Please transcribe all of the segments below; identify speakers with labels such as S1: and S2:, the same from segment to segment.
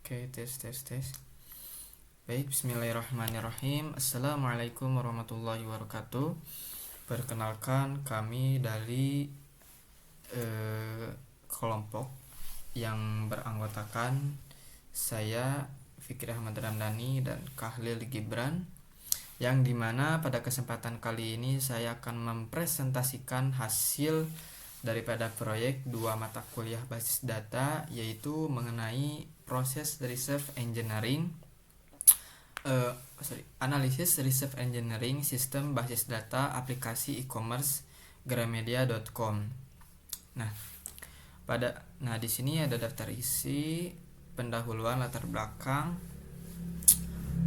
S1: Oke, tes. Baik, bismillahirrahmanirrahim. Assalamualaikum warahmatullahi wabarakatuh. Perkenalkan, kami dari kelompok yang beranggotakan saya Fikri Ahmad Ramdhani dan Khalil Gibran, yang dimana pada kesempatan kali ini saya akan mempresentasikan hasil daripada proyek 2 mata kuliah basis data, yaitu mengenai proses reserve engineering analisis reserve engineering sistem basis data aplikasi e-commerce gramedia.com. Nah, di sini ada daftar isi, pendahuluan, latar belakang,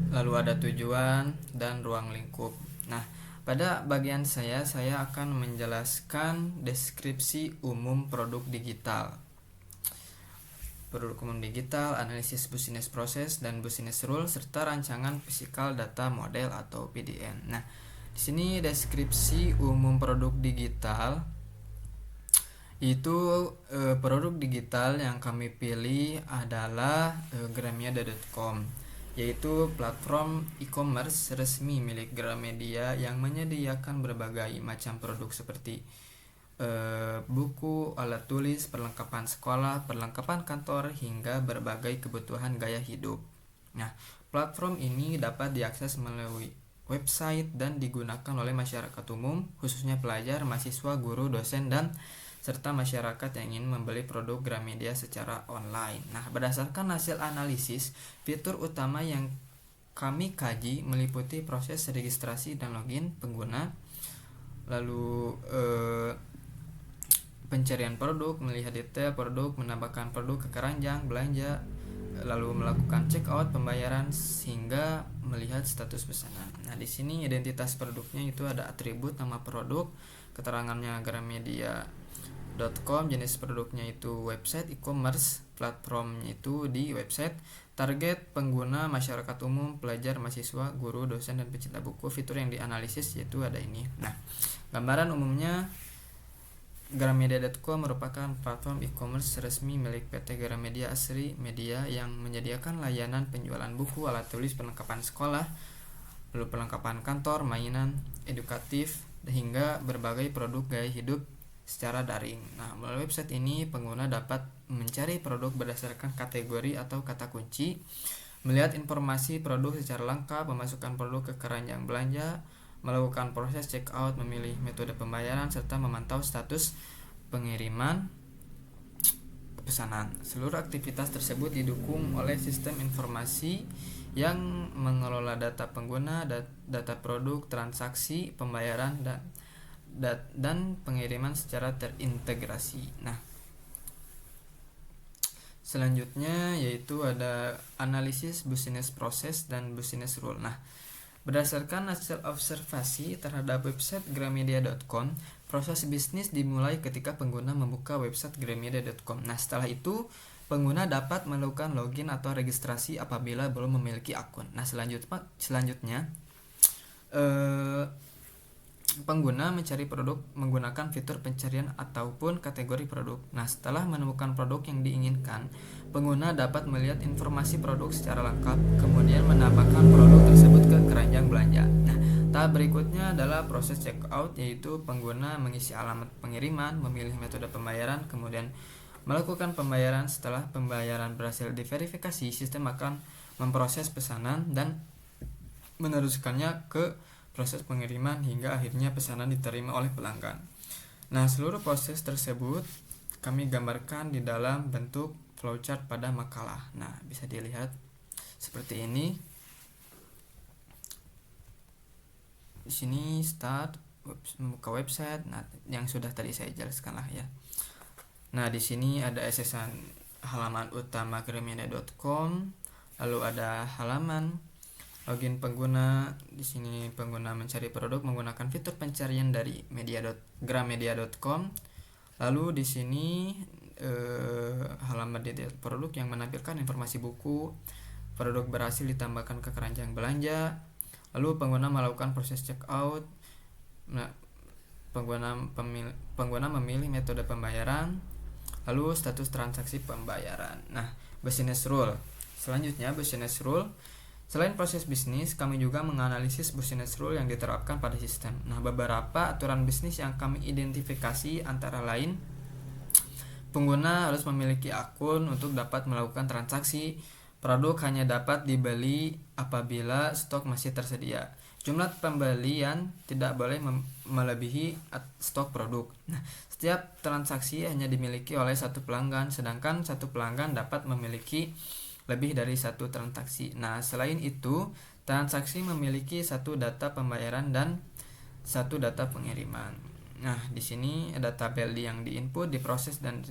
S1: lalu ada tujuan dan ruang lingkup. Nah, pada bagian saya akan menjelaskan deskripsi umum produk digital, analisis business process dan business rule, serta rancangan physical data model atau PDM. Nah, di sini deskripsi umum produk digital itu produk digital yang kami pilih adalah gramedia.com, yaitu platform e-commerce resmi milik Gramedia yang menyediakan berbagai macam produk seperti buku, alat tulis, perlengkapan sekolah, perlengkapan kantor, hingga berbagai kebutuhan gaya hidup. Nah, platform ini dapat diakses melalui website dan digunakan oleh masyarakat umum, khususnya pelajar, mahasiswa, guru, dosen, dan serta masyarakat yang ingin membeli produk Gramedia secara online. Nah, berdasarkan hasil analisis, fitur utama yang kami kaji meliputi proses registrasi dan login pengguna, lalu pencarian produk, melihat detail produk, menambahkan produk ke keranjang belanja, lalu melakukan checkout, pembayaran, hingga melihat status pesanan. Nah, di sini identitas produknya itu ada atribut nama produk, keterangannya gramedia.com, jenis produknya itu website e-commerce, platformnya itu di website, target pengguna masyarakat umum, pelajar, mahasiswa, guru, dosen, dan pecinta buku. Fitur yang dianalisis yaitu ada ini. Nah, gambaran umumnya, Gramedia.com merupakan platform e-commerce resmi milik PT Gramedia Asri Media yang menyediakan layanan penjualan buku, alat tulis, perlengkapan sekolah, lalu perlengkapan kantor, mainan, edukatif, hingga berbagai produk gaya hidup secara daring. Nah, melalui website ini pengguna dapat mencari produk berdasarkan kategori atau kata kunci, melihat informasi produk secara lengkap, memasukkan produk ke keranjang belanja, melakukan proses checkout, memilih metode pembayaran, serta memantau status pengiriman pesanan. Seluruh aktivitas tersebut didukung oleh sistem informasi yang mengelola data pengguna, data produk, transaksi, pembayaran, dan pengiriman secara terintegrasi. Nah, selanjutnya yaitu ada analisis business process dan business rule. Nah, berdasarkan hasil observasi terhadap website gramedia.com, proses bisnis dimulai ketika pengguna membuka website gramedia.com. Nah, setelah itu pengguna dapat melakukan login atau registrasi apabila belum memiliki akun. Nah, selanjutnya pengguna mencari produk menggunakan fitur pencarian ataupun kategori produk. Nah, setelah menemukan produk yang diinginkan, pengguna dapat melihat informasi produk secara lengkap, kemudian menambahkan produk tersebut ke keranjang belanja. Nah, tahap berikutnya adalah proses checkout, yaitu pengguna mengisi alamat pengiriman, memilih metode pembayaran, kemudian melakukan pembayaran. Setelah pembayaran berhasil diverifikasi, sistem akan memproses pesanan dan meneruskannya ke proses pengiriman hingga akhirnya pesanan diterima oleh pelanggan. Nah, seluruh proses tersebut kami gambarkan di dalam bentuk flowchart pada makalah. Nah, bisa dilihat seperti ini. Di sini start, membuka website. Nah, yang sudah tadi saya jelaskan lah ya. Nah, di sini ada aksesan halaman utama gramedia.com, lalu ada halaman login pengguna. Di sini pengguna mencari produk menggunakan fitur pencarian dari gramedia.com. Lalu di sini halaman detail produk yang menampilkan informasi buku. Produk berhasil ditambahkan ke keranjang belanja. Lalu pengguna melakukan proses checkout. Nah, pengguna memilih metode pembayaran. Lalu status transaksi pembayaran. Nah, business rule. Selanjutnya, business rule. Selain proses bisnis, kami juga menganalisis business rule yang diterapkan pada sistem. Nah, beberapa aturan bisnis yang kami identifikasi antara lain, pengguna harus memiliki akun untuk dapat melakukan transaksi. Produk hanya dapat dibeli apabila stok masih tersedia. Jumlah pembelian tidak boleh melebihi stok produk. Nah, setiap transaksi hanya dimiliki oleh satu pelanggan, sedangkan satu pelanggan dapat memiliki lebih dari satu transaksi. Nah, selain itu, transaksi memiliki satu data pembayaran dan satu data pengiriman. Nah, di sini ada tabel yang diinput, diproses, dan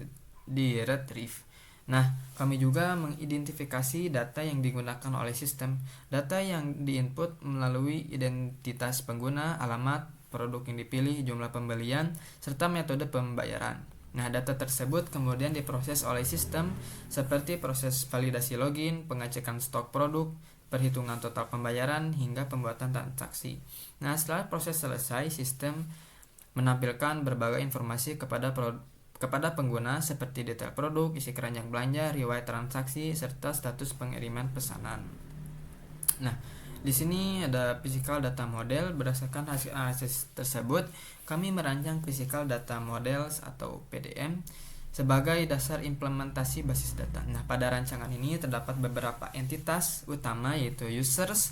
S1: di retrieve. Nah, kami juga mengidentifikasi data yang digunakan oleh sistem. Data yang diinput melalui identitas pengguna, alamat, produk yang dipilih, jumlah pembelian, serta metode pembayaran. Nah, data tersebut kemudian diproses oleh sistem seperti proses validasi login, pengecekan stok produk, perhitungan total pembayaran, hingga pembuatan transaksi. Nah, setelah proses selesai, sistem menampilkan berbagai informasi kepada pengguna seperti detail produk, isi keranjang belanja, riwayat transaksi, serta status pengiriman pesanan. Nah, di sini ada physical data model. Berdasarkan hasil analisis tersebut, kami merancang physical data models atau PDM sebagai dasar implementasi basis data. Nah, pada rancangan ini terdapat beberapa entitas utama, yaitu users,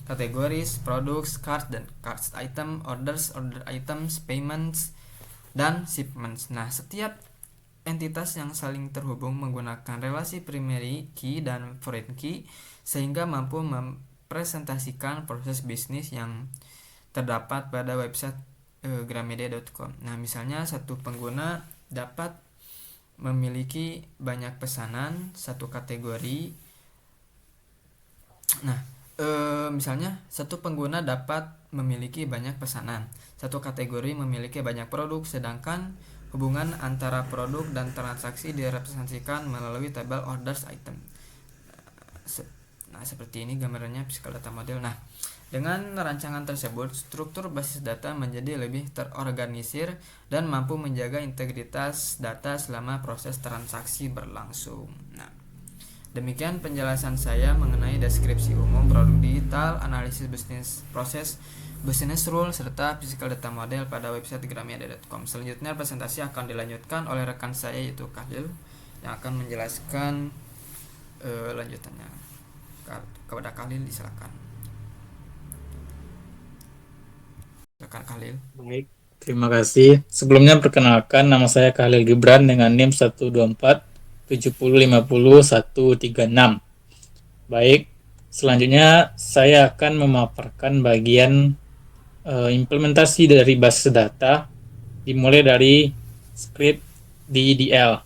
S1: categories, products, cards dan cards item, orders, order items, payments, dan shipments. Nah, setiap entitas yang saling terhubung menggunakan relasi primary key dan foreign key sehingga mampu presentasikan proses bisnis yang terdapat pada website gramedia.com. Nah, misalnya satu pengguna dapat memiliki banyak pesanan satu kategori. Nah, misalnya satu pengguna dapat memiliki banyak pesanan satu kategori memiliki banyak produk, sedangkan hubungan antara produk dan transaksi direpresentasikan melalui tabel orders item. Nah, seperti ini gambarannya physical data model. Nah, dengan rancangan tersebut, struktur basis data menjadi lebih terorganisir dan mampu menjaga integritas data selama proses transaksi berlangsung. Nah, demikian penjelasan saya mengenai deskripsi umum produk digital, analisis bisnis proses, business rule, serta physical data model pada website gramedia.com. Selanjutnya presentasi akan dilanjutkan oleh rekan saya, yaitu Khalil, yang akan menjelaskan lanjutannya. Kepada Khalil, silakan. Silakan Khalil.
S2: Baik, terima kasih. Sebelumnya perkenalkan, nama saya Khalil Gibran dengan NIM 124 7050 136. Baik, selanjutnya saya akan memaparkan bagian implementasi dari basis data dimulai dari script DDL.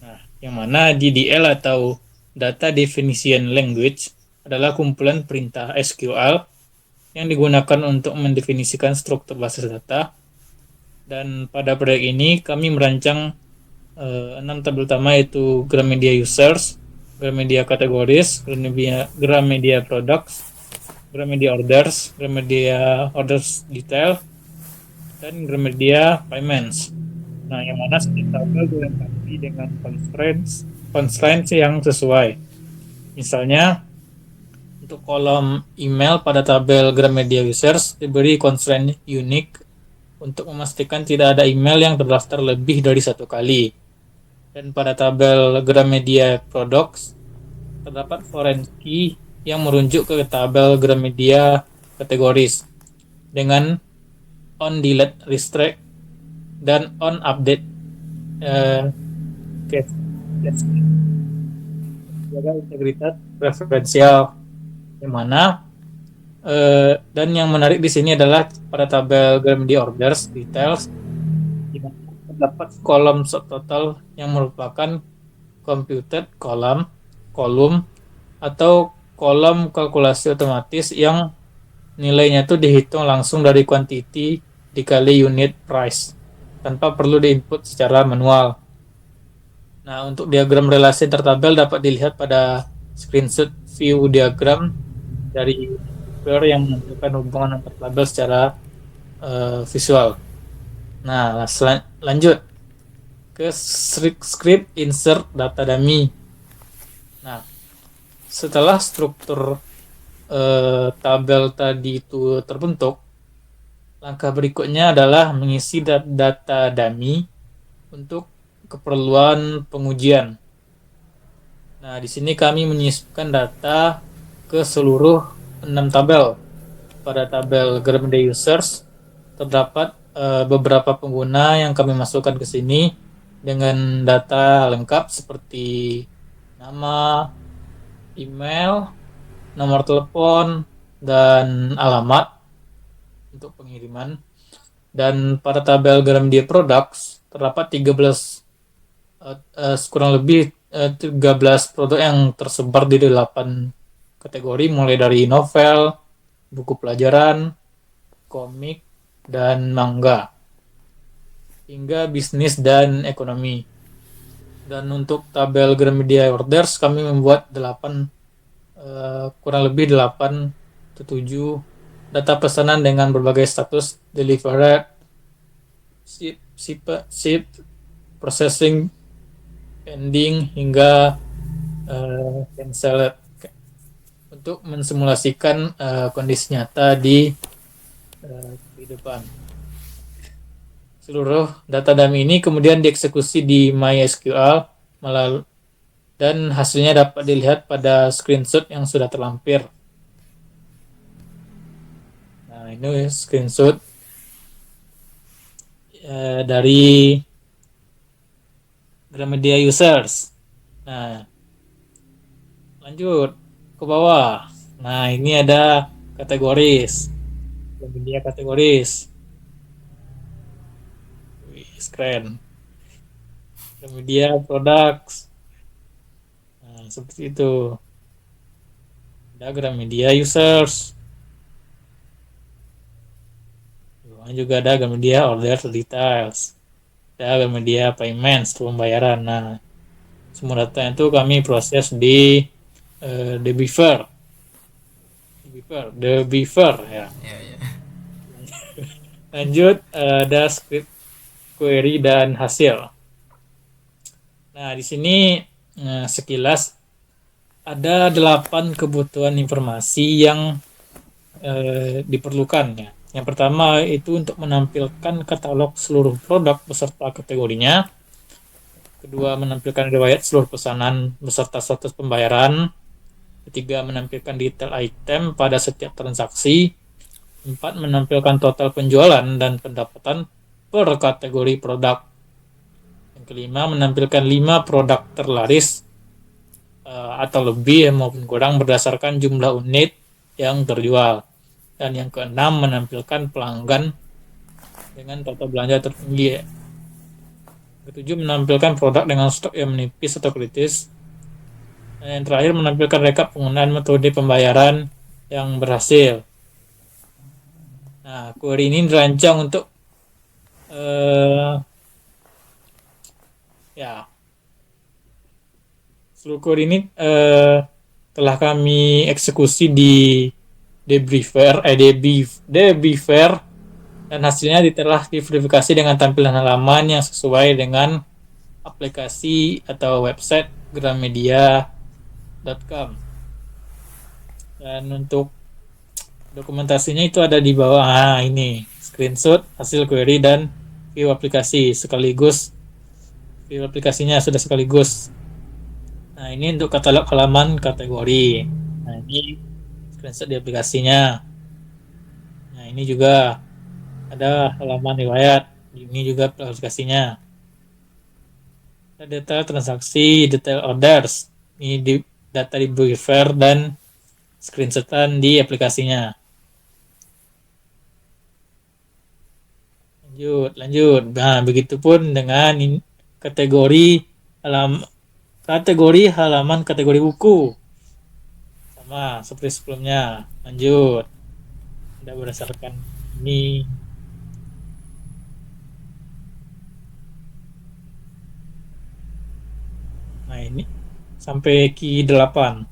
S2: Nah, yang mana DDL atau Data Definition Language adalah kumpulan perintah SQL yang digunakan untuk mendefinisikan struktur basis data. Dan pada proyek ini kami merancang 6 tabel utama, yaitu Gramedia Users, Gramedia Categories, Gramedia Products, Gramedia Orders, Gramedia Orders Detail, dan Gramedia Payments. Nah, yang mana setiap tabel dilengkapi dengan constraints yang sesuai. Misalnya, untuk kolom email pada tabel Gramedia Users diberi constraint unique untuk memastikan tidak ada email yang terdaftar lebih dari satu kali. Dan pada tabel Gramedia Products terdapat foreign key yang merujuk ke tabel Gramedia Categories dengan on delete restrict dan on update jaga integritas referensial, yang mana dan yang menarik di sini adalah pada tabel Gramedia Orders Details di mana terdapat kolom subtotal yang merupakan computed kolom atau kolom kalkulasi otomatis yang nilainya itu dihitung langsung dari quantity dikali unit price tanpa perlu diinput secara manual. Nah, untuk diagram relasi tertabel dapat dilihat pada screenshot view diagram dari software yang menunjukkan hubungan antar tabel secara visual. Nah, lanjut ke script insert data dummy. Nah, setelah struktur tabel tadi itu terbentuk, langkah berikutnya adalah mengisi data dummy untuk keperluan pengujian. Nah, di sini kami menyisipkan data ke seluruh 6 tabel. Pada tabel Gramedia Users terdapat beberapa pengguna yang kami masukkan ke sini dengan data lengkap seperti nama, email, nomor telepon, dan alamat untuk pengiriman. Dan pada tabel Gramedia Products terdapat 13 kurang lebih 13 produk yang tersebar di 8 kategori mulai dari novel, buku pelajaran, komik, dan manga hingga bisnis dan ekonomi. Dan untuk tabel Gramedia Orders kami membuat 8 kurang lebih 8 atau 7 data pesanan dengan berbagai status delivered, ship, processing, pending hingga cancelled untuk mensimulasikan kondisi nyata di kehidupan. Seluruh data dummy ini kemudian dieksekusi di MySQL dan hasilnya dapat dilihat pada screenshot yang sudah terlampir. Nah, ini screenshot dari Gramedia Users. Nah, lanjut ke bawah. Nah, ini ada kategoris. Gramedia kategoris. Wih, keren. Gramedia products. Nah, seperti itu. Ada Gramedia Users. Juga ada Gramedia order details. Ada Gramedia payments, pembayaran. Nah, semua data itu kami proses di The Beaver ya.
S1: Ya, ya.
S2: Lanjut ada script query dan hasil. Nah, di sini sekilas ada 8 kebutuhan informasi yang diperlukan ya. Yang pertama itu untuk menampilkan katalog seluruh produk beserta kategorinya. Kedua, menampilkan riwayat seluruh pesanan beserta status pembayaran. Ketiga, menampilkan detail item pada setiap transaksi. 4, menampilkan total penjualan dan pendapatan per kategori produk. Yang kelima, menampilkan 5 produk terlaris atau lebih maupun kurang berdasarkan jumlah unit yang terjual. Dan yang keenam, menampilkan pelanggan dengan total belanja tertinggi. Ketujuh, menampilkan produk dengan stok yang menipis atau kritis. Dan yang terakhir, menampilkan rekap penggunaan metode pembayaran yang berhasil. Nah, query ini dirancang untuk ya, seluruh query ini telah kami eksekusi di Debriefer dan hasilnya telah diverifikasi dengan tampilan halaman yang sesuai dengan aplikasi atau website gramedia.com. Dan untuk dokumentasinya itu ada di bawah. Nah, ini screenshot hasil query dan view aplikasi sekaligus. View aplikasinya sudah sekaligus. Nah, ini untuk katalog halaman kategori. Nah, ini screenshot di aplikasinya. Nah, ini juga ada halaman riwayat. Ini juga aplikasinya. Ada detail transaksi, detail orders. Ini data di Briefer dan screenshotan di aplikasinya. Lanjut. Nah, begitupun dengan kategori halaman kategori buku. Sama seperti sebelumnya. Lanjut. Ada berdasarkan ini. Nah, ini sampai Q 8.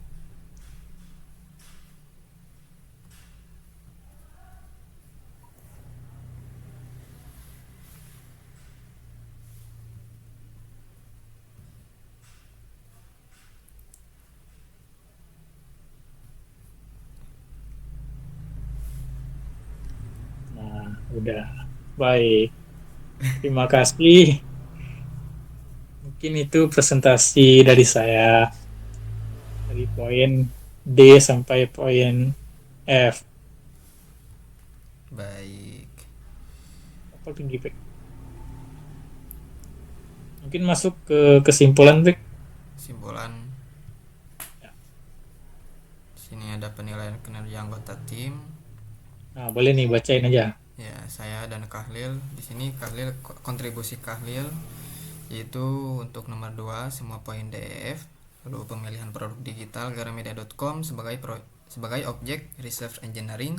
S2: udah. Baik. Terima kasih. Mungkin itu presentasi dari saya dari poin D sampai poin F.
S1: Baik.
S2: Apa tinggi, Pak? Mungkin masuk ke kesimpulan, Pak.
S1: Kesimpulan,
S2: Ya.
S1: sini ada penilaian kinerja anggota tim.
S2: Nah, boleh nih bacain aja.
S1: Ya, saya dan Kahlil. Di sini Kahlil, kontribusi Kahlil yaitu untuk nomor 2 semua poin DEF, lalu pemilihan produk digital Gramedia.com sebagai objek research engineering,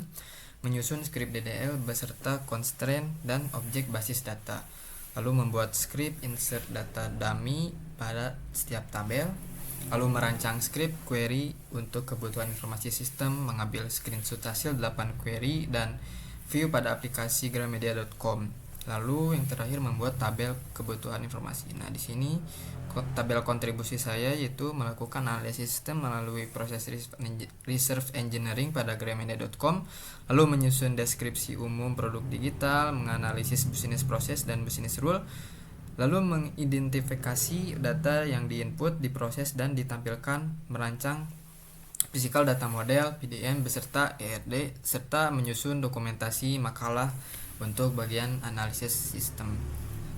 S1: menyusun skrip DDL beserta constraint dan objek basis data, lalu membuat skrip insert data dummy pada setiap tabel, lalu merancang skrip query untuk kebutuhan informasi sistem, mengambil screenshot hasil 8 query dan view pada aplikasi gramedia.com. Lalu yang terakhir membuat tabel kebutuhan informasi. Nah, di sini tabel kontribusi saya yaitu melakukan analisis sistem melalui proses research engineering pada gramedia.com, lalu menyusun deskripsi umum produk digital, menganalisis business process dan business rule, lalu mengidentifikasi data yang diinput, diproses dan ditampilkan, merancang physical data model PDM beserta ERD, serta menyusun dokumentasi makalah untuk bagian analisis sistem.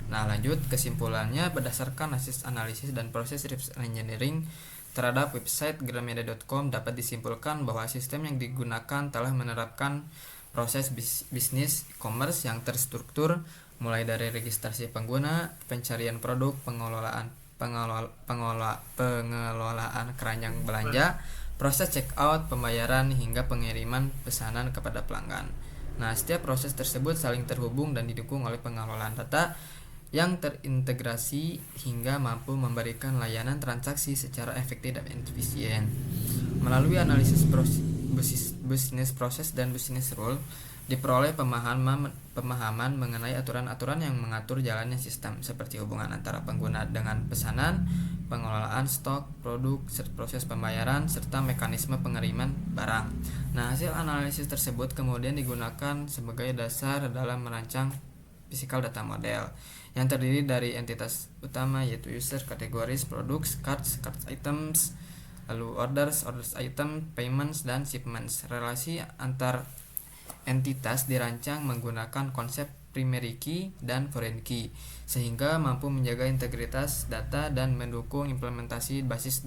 S1: Nah, lanjut kesimpulannya, berdasarkan hasil analisis dan proses research engineering terhadap website gramedia.com dapat disimpulkan bahwa sistem yang digunakan telah menerapkan proses bisnis e-commerce yang terstruktur mulai dari registrasi pengguna, pencarian produk, pengelolaan keranjang belanja, proses checkout, pembayaran hingga pengiriman pesanan kepada pelanggan. Nah, setiap proses tersebut saling terhubung dan didukung oleh pengelolaan data yang terintegrasi hingga mampu memberikan layanan transaksi secara efektif dan efisien. Melalui analisis business process dan business rule, diperoleh pemahaman mengenai aturan-aturan yang mengatur jalannya sistem, seperti hubungan antara pengguna dengan pesanan, pengelolaan stok, produk, proses pembayaran, serta mekanisme pengiriman barang. Nah, hasil analisis tersebut kemudian digunakan sebagai dasar dalam merancang physical data model yang terdiri dari entitas utama yaitu user, categories, products, cards items, lalu orders item, payments, dan shipments. Relasi antar entitas dirancang menggunakan konsep primary key dan foreign key sehingga mampu menjaga integritas data dan mendukung implementasi basis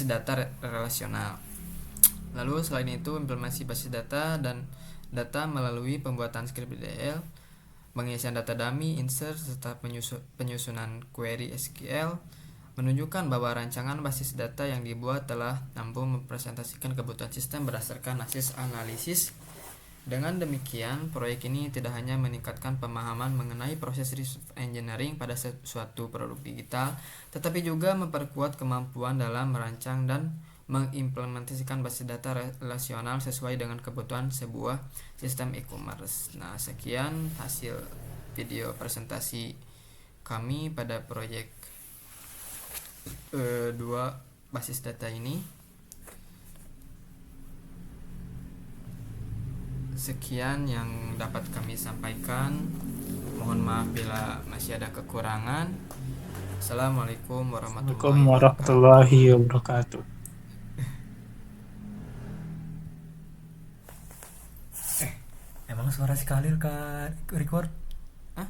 S1: data relasional. Lalu selain itu, implementasi basis data dan data melalui pembuatan skrip DDL, pengisian data dummy, insert, serta penyusunan query SQL menunjukkan bahwa rancangan basis data yang dibuat telah mampu mempresentasikan kebutuhan sistem berdasarkan hasil analisis. Dengan demikian, proyek ini tidak hanya meningkatkan pemahaman mengenai proses research engineering pada suatu produk digital, tetapi juga memperkuat kemampuan dalam merancang dan mengimplementasikan basis data relasional sesuai dengan kebutuhan sebuah sistem e-commerce. Nah, sekian hasil video presentasi kami pada proyek 2 basis data ini. Sekian yang dapat kami sampaikan. Mohon maaf bila masih ada kekurangan. Assalamualaikum
S2: Assalamualaikum
S1: warahmatullahi wabarakatuh.
S2: warahmatullahi wabarakatuh.
S3: Emang suara si Khalil kan record?
S1: Hah?